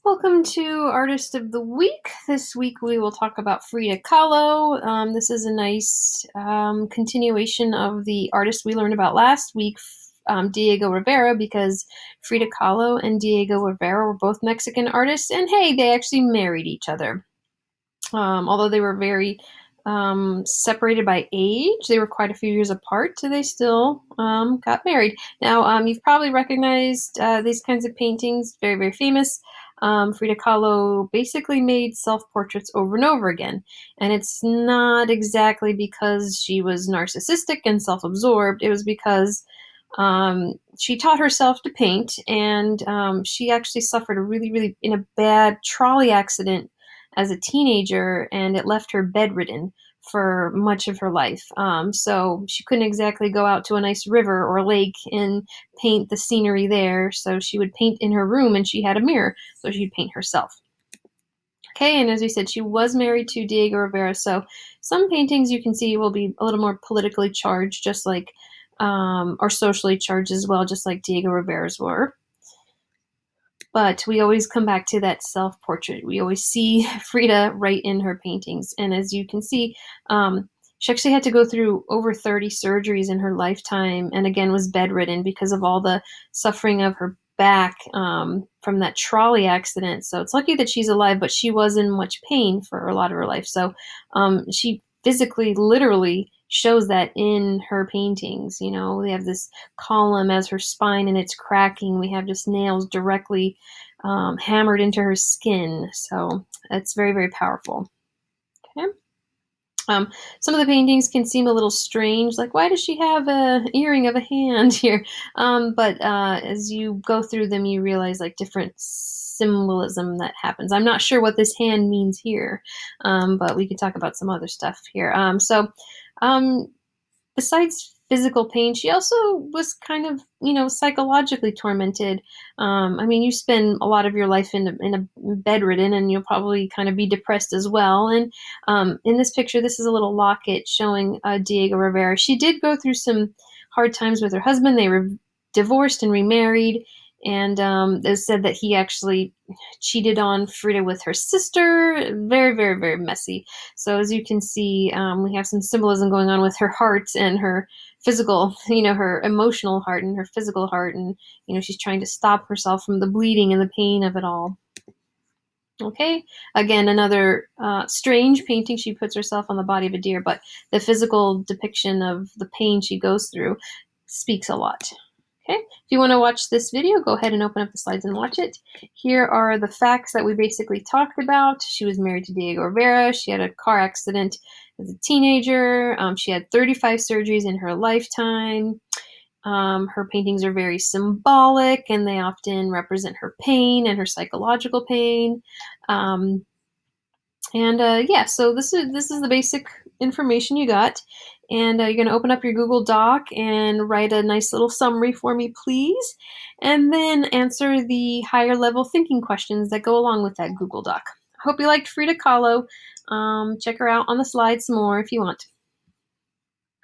Welcome to Artist of the Week. This week we will talk about Frida Kahlo. This is a nice continuation of the artist we learned about last week, Diego Rivera, because Frida Kahlo and Diego Rivera were both Mexican artists, and hey, they actually married each other. Although they were very separated by age, they were quite a few years apart, so they still got married. Now, you've probably recognized these kinds of paintings, very, very famous. Frida Kahlo basically made self-portraits over and over again. And it's not exactly because she was narcissistic and self-absorbed. It was because she taught herself to paint, and she actually suffered a really in a bad trolley accident as a teenager, and it left her bedridden for much of her life. So she couldn't exactly go out to a nice river or lake and paint the scenery there. So she would paint in her room, and she had a mirror, so she'd paint herself. Okay, and as we said, she was married to Diego Rivera, so some paintings you can see will be a little more politically charged, just like, or socially charged as well, just like Diego Rivera's were. But we always come back to that self-portrait. We always see Frida right in her paintings. And as you can see, she actually had to go through over 30 surgeries in her lifetime, and again was bedridden because of all the suffering of her back from that trolley accident. So it's lucky that she's alive, but she was in much pain for a lot of her life. So she physically, literally shows that in her paintings. You know, we have this column as her spine and it's cracking. We have just nails directly hammered into her skin. So it's very, very powerful. Okay. Some of the paintings can seem a little strange, like why does she have a earring of a hand here? But as you go through them, you realize like different symbolism that happens. I'm not sure what this hand means here, but we can talk about some other stuff here. Um, Besides physical pain, she also was kind of, psychologically tormented. I mean, you spend a lot of your life in a bedridden, and you'll probably kind of be depressed as well. And in this picture, this is a little locket showing Diego Rivera. She did go through some hard times with her husband. They were divorced and remarried. And it said that he actually cheated on Frida with her sister. Very, very, very messy. So as you can see, we have some symbolism going on with her heart and her physical, her emotional heart and her physical heart. And, she's trying to stop herself from the bleeding and the pain of it all. Okay, again, another strange painting. She puts herself on the body of a deer, but the physical depiction of the pain she goes through speaks a lot. Okay, if you want to watch this video, go ahead and open up the slides and watch it. Here are the facts that we basically talked about. She was married to Diego Rivera. She had a car accident as a teenager. She had 35 surgeries in her lifetime. Her paintings are very symbolic, and they often represent her pain and her psychological pain. Yeah, so this is the basic information you got. And you're going to open up your Google Doc and write a nice little summary for me, please. And then answer the higher level thinking questions that go along with that Google Doc. I hope you liked Frida Kahlo. Check her out on the slides some more if you want.